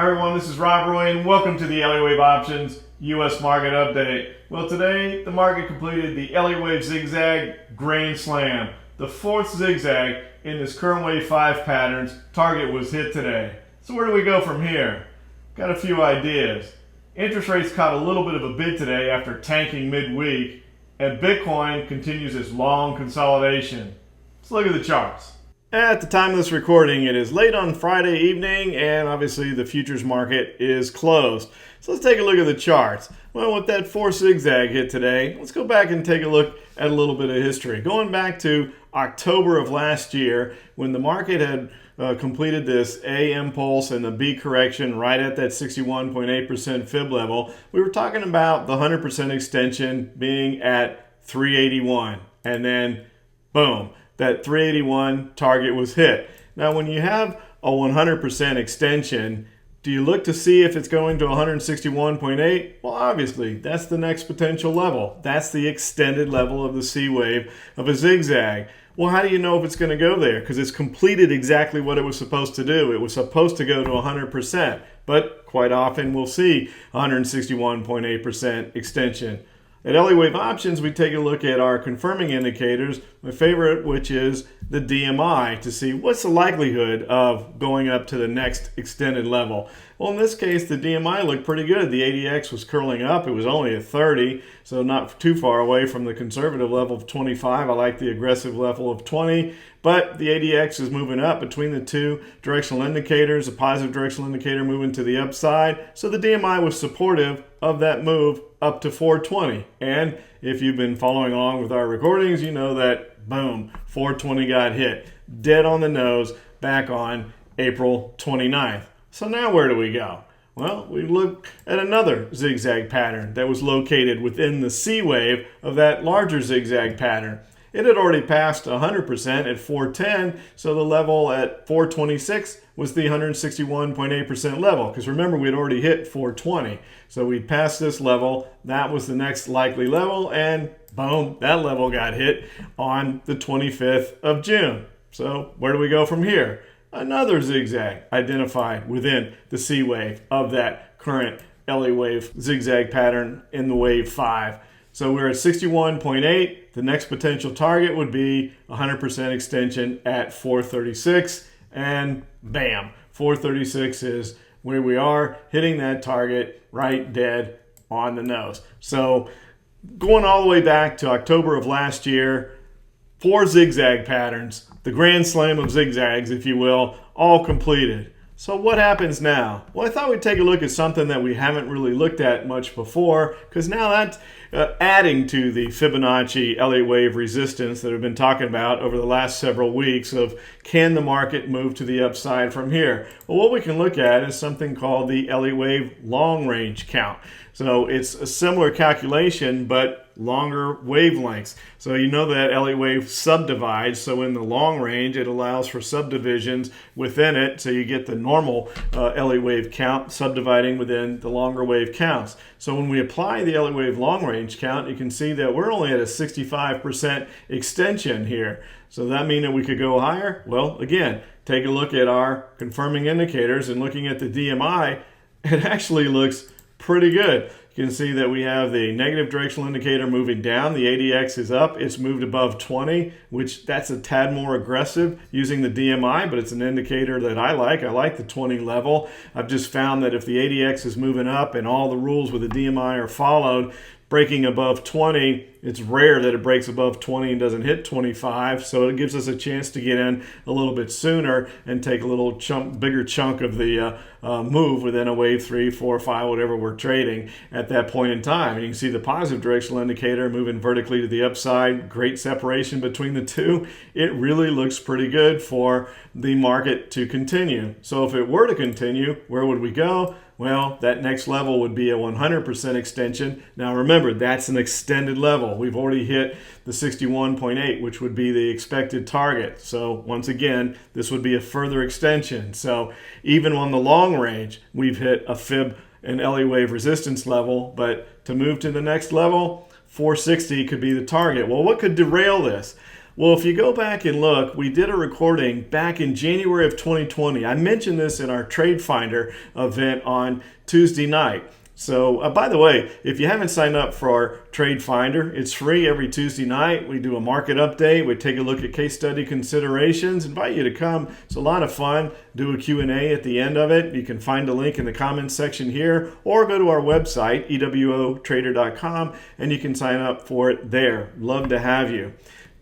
Hi everyone, this is Rob Roy and welcome to the Elliott Wave Options U.S. Market Update. Well, today the market completed the Elliott Wave Zig-Zag Grand Slam, the fourth zigzag in this current wave 5 pattern's target was hit today. So where do we go from here? Got a few ideas. Interest rates caught a little bit of a bid today after tanking midweek, and Bitcoin continues its long consolidation. Let's look at the charts. At the time of this recording, it is late on Friday evening, and obviously the futures market is closed. So let's take a look at the charts. Well, with that fourth zigzag hit today, let's go back and take a look at a little bit of history. Going back to October of last year, when the market had completed this A impulse and the B correction right at that 61.8% fib level, we were talking about the 100% extension being at 381, and then boom, that 381 target was hit. Now, when you have a 100% extension, do you look to see if it's going to 161.8? Well, obviously, that's the next potential level. That's the extended level of the C wave of a zigzag. Well, how do you know if it's going to go there? Because it's completed exactly what it was supposed to do. It was supposed to go to 100%, but quite often we'll see 161.8% extension. At Elliott Wave Options, we take a look at our confirming indicators, my favorite, which is the DMI, to see what's the likelihood of going up to the next extended level. Well, in this case, the DMI looked pretty good. The ADX was curling up. It was only at 30, so not too far away from the conservative level of 25. I like the aggressive level of 20, but the ADX is moving up between the two directional indicators, a positive directional indicator moving to the upside. So the DMI was supportive of that move up to 420. And if you've been following along with our recordings, you know that, boom, 420 got hit dead on the nose back on April 29th. So now where do we go? Well, we look at another zigzag pattern that was located within the C wave of that larger zigzag pattern. It had already passed 100% at 410, so the level at 426 was the 161.8% level, because remember, we had already hit 420. So we passed this level, that was the next likely level, and boom, that level got hit on the 25th of June. So where do we go from here? Another zigzag identified within the C wave of that current Elliott Wave zigzag pattern in the wave 5. So we're at 61.8. The next potential target would be 100% extension at 436. And bam, 436 is where we are, hitting that target right dead on the nose. So going all the way back to October of last year, 4 zigzag patterns, the grand slam of zigzags, if you will, all completed. So what happens now? Well, I thought we'd take a look at something that we haven't really looked at much before, because now that's adding to the Fibonacci Elliott Wave resistance that we've been talking about over the last several weeks of, can the market move to the upside from here? Well, what we can look at is something called the Elliott Wave long range count. So it's a similar calculation, but longer wavelengths. So you know that Elliott Wave subdivides, so in the long range it allows for subdivisions within it, so you get the normal Elliott Wave count subdividing within the longer wave counts. So when we apply the Elliott Wave long range count, you can see that we're only at a 65% extension here. So that means that we could go higher? Well, again, take a look at our confirming indicators, and looking at the DMI, it actually looks pretty good. You can see that we have the negative directional indicator moving down. The ADX is up. It's moved above 20, which that's a tad more aggressive using the DMI, but it's an indicator that I like. I like the 20 level. I've just found that if the ADX is moving up and all the rules with the DMI are followed, breaking above 20, it's rare that it breaks above 20 and doesn't hit 25, so it gives us a chance to get in a little bit sooner and take a little bigger chunk of the move within a wave 3, 4, 5, whatever we're trading at that point in time. And you can see the positive directional indicator moving vertically to the upside, great separation between the two. It really looks pretty good for the market to continue. So if it were to continue, where would we go? Well, that next level would be a 100% extension. Now remember, that's an extended level. We've already hit the 61.8, which would be the expected target. So once again, this would be a further extension. So even on the long range, we've hit a fib and Elliott Wave resistance level, but to move to the next level, 460 could be the target. Well, what could derail this? Well, if you go back and look, we did a recording back in January of 2020. I mentioned this in our Trade Finder event on Tuesday night. So, by the way, if you haven't signed up for our Trade Finder, it's free every Tuesday night. We do a market update. We take a look at case study considerations. Invite you to come. It's a lot of fun. Do a Q&A at the end of it. You can find a link in the comments section here, or go to our website, ewotrader.com, and you can sign up for it there. Love to have you.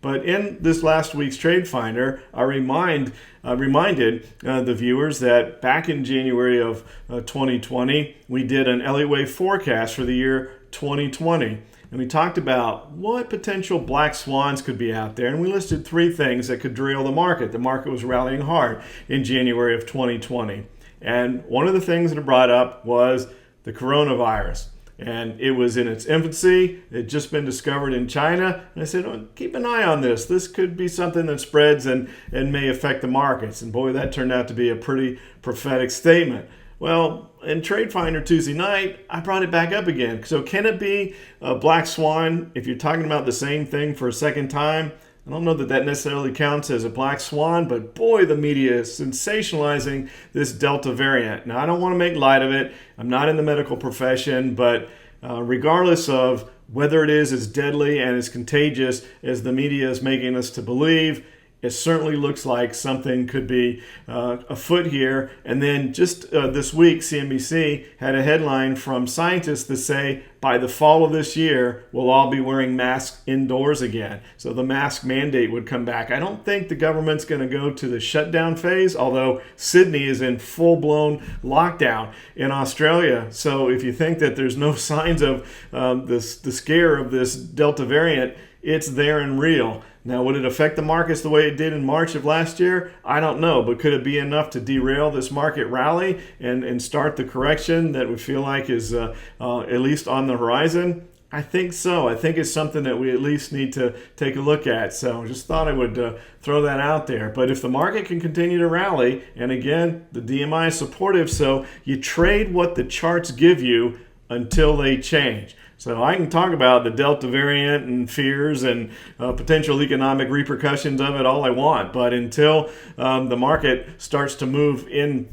But in this last week's Trade Finder, I reminded the viewers that back in January of 2020, we did an Elliott Wave forecast for the year 2020. And we talked about what potential black swans could be out there. And we listed 3 things that could derail the market. The market was rallying hard in January of 2020. And one of the things that it brought up was the coronavirus. And it was in its infancy. It had just been discovered in China. And I said, oh, keep an eye on this. This could be something that spreads and may affect the markets. And boy, that turned out to be a pretty prophetic statement. Well, in Trade Finder Tuesday night, I brought it back up again. So can it be a black swan if you're talking about the same thing for a second time? I don't know that that necessarily counts as a black swan, but boy, the media is sensationalizing this Delta variant. Now, I don't want to make light of it. I'm not in the medical profession, but regardless of whether it is as deadly and as contagious as the media is making us to believe, it certainly looks like something could be afoot here. And then just this week, CNBC had a headline from scientists that say by the fall of this year, we'll all be wearing masks indoors again. So the mask mandate would come back. I don't think the government's going to go to the shutdown phase, although Sydney is in full-blown lockdown in Australia. So if you think that there's no signs of the scare of this Delta variant, it's there and real. Now, would it affect the markets the way it did in March of last year? I don't know, but could it be enough to derail this market rally and start the correction that we feel like is at least on the horizon? I think so. I think it's something that we at least need to take a look at. So just thought I would throw that out there. But if the market can continue to rally, and again, the DMI is supportive, so you trade what the charts give you until they change. So I can talk about the Delta variant and fears and potential economic repercussions of it all I want, but until the market starts to move in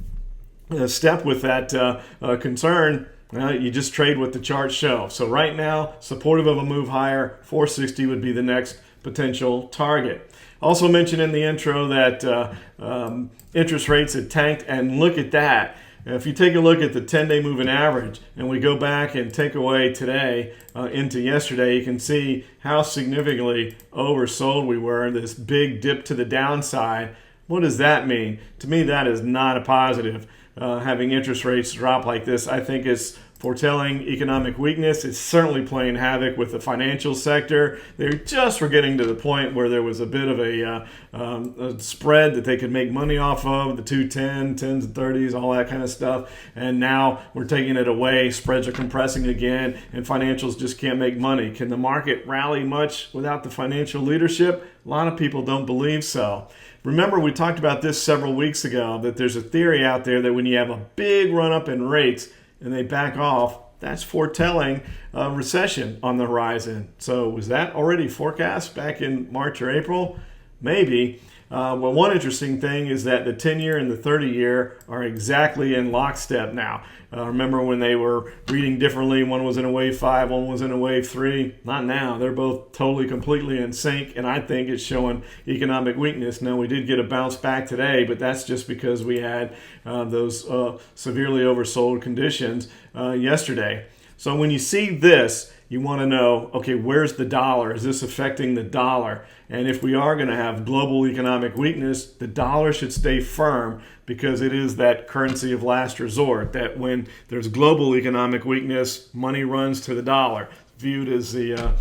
step with that concern, you just trade what the charts show. So right now, supportive of a move higher, 460 would be the next potential target. Also mentioned in the intro that interest rates had tanked, and look at that. If you take a look at the 10-day moving average and we go back and take away today into yesterday, you can see how significantly oversold we were, this big dip to the downside. What does that mean? To me, that is not a positive. Having interest rates drop like this, I think is foretelling economic weakness. It's certainly playing havoc with the financial sector. They just were getting to the point where there was a bit of a spread that they could make money off of, the 210, 10s and 30s, all that kind of stuff. And now we're taking it away. Spreads are compressing again, and financials just can't make money. Can the market rally much without the financial leadership? A lot of people don't believe so. Remember, we talked about this several weeks ago, that there's a theory out there that when you have a big run-up in rates, and they back off, that's foretelling a recession on the horizon. So was that already forecast back in March or April? Maybe. Well, one interesting thing is that the 10-year and the 30-year are exactly in lockstep now. Remember when they were reading differently, one was in a wave 5, one was in a wave 3? Not now. They're both totally, completely in sync, and I think it's showing economic weakness. Now, we did get a bounce back today, but that's just because we had those severely oversold conditions yesterday. So when you see this, you want to know, okay, where's the dollar? Is this affecting the dollar? And if we are going to have global economic weakness, the dollar should stay firm because it is that currency of last resort, that when there's global economic weakness, money runs to the dollar, viewed as the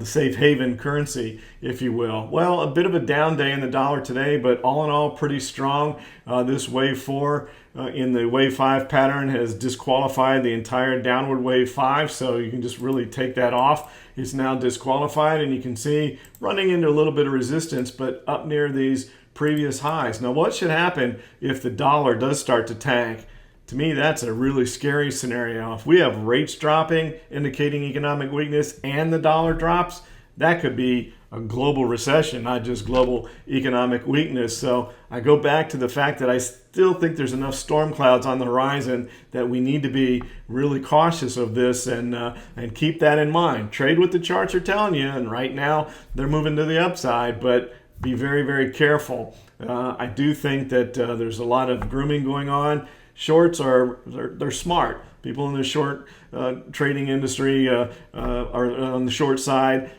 safe haven currency, if you will. Well, a bit of a down day in the dollar today, but all in all, pretty strong. This wave 4 in the wave 5 pattern has disqualified the entire downward wave 5, so you can just really take that off. It's now disqualified, and you can see running into a little bit of resistance, but up near these previous highs. Now, what should happen if the dollar does start to tank? To me, that's a really scary scenario. If we have rates dropping, indicating economic weakness, and the dollar drops, that could be a global recession, not just global economic weakness. So I go back to the fact that I still think there's enough storm clouds on the horizon that we need to be really cautious of this and keep that in mind. Trade what the charts are telling you, and right now they're moving to the upside, but be very, very careful. I do think that there's a lot of grooming going on. Shorts they're smart. People in the short trading industry are on the short side.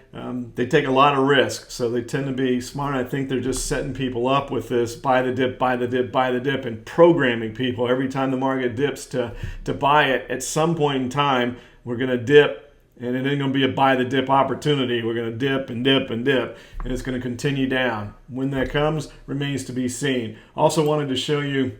They take a lot of risk, so they tend to be smart. I think they're just setting people up with this buy the dip, buy the dip, buy the dip, and programming people every time the market dips to buy it. At some point in time, we're going to dip. And it ain't going to be a buy the dip opportunity. We're going to dip and dip and dip, and it's going to continue down. When that comes remains to be seen. Also wanted to show you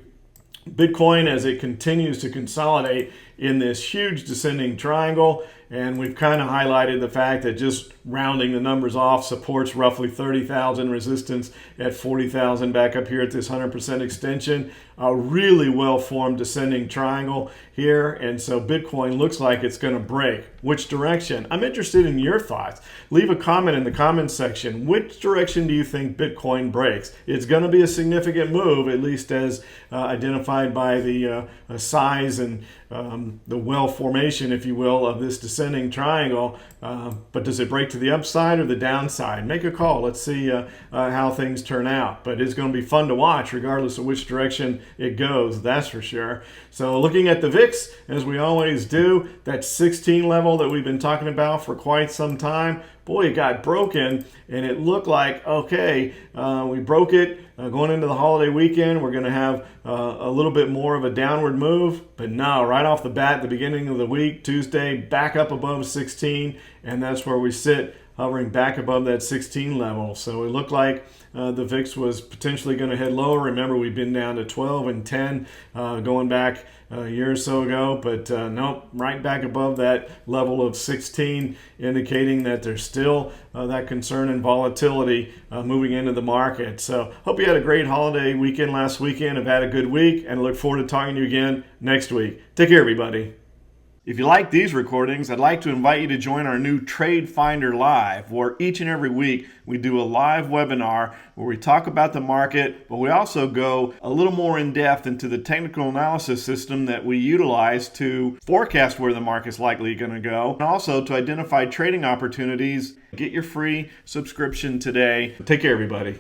Bitcoin as it continues to consolidate in this huge descending triangle. And we've kind of highlighted the fact that just rounding the numbers off supports roughly 30,000, resistance at 40,000, back up here at this 100% extension. A really well-formed descending triangle here. And so Bitcoin looks like it's going to break. Which direction? I'm interested in your thoughts. Leave a comment in the comments section. Which direction do you think Bitcoin breaks? It's going to be a significant move, at least as identified by the size and the well formation, if you will, of this descending triangle. But does it break to the upside or the downside? Make a call. Let's see how things turn out. But it's going to be fun to watch regardless of which direction it goes, that's for sure. So looking at the VIX, as we always do, that 16 level that we've been talking about for quite some time, boy, it got broken, and it looked like, okay, we broke it going into the holiday weekend. We're going to have a little bit more of a downward move, but no, right off the bat, the beginning of the week, Tuesday, back up above 16, and that's where we sit, hovering back above that 16 level. So it looked like the VIX was potentially going to head lower. Remember, we've been down to 12 and 10 going back a year or so ago, but nope, right back above that level of 16, indicating that there's still that concern and volatility moving into the market. So hope you had a great holiday weekend last weekend, have had a good week, and look forward to talking to you again next week. Take care, everybody. If you like these recordings, I'd like to invite you to join our new Trade Finder Live, where each and every week we do a live webinar where we talk about the market, but we also go a little more in depth into the technical analysis system that we utilize to forecast where the market's likely going to go, and also to identify trading opportunities. Get your free subscription today. Take care, everybody.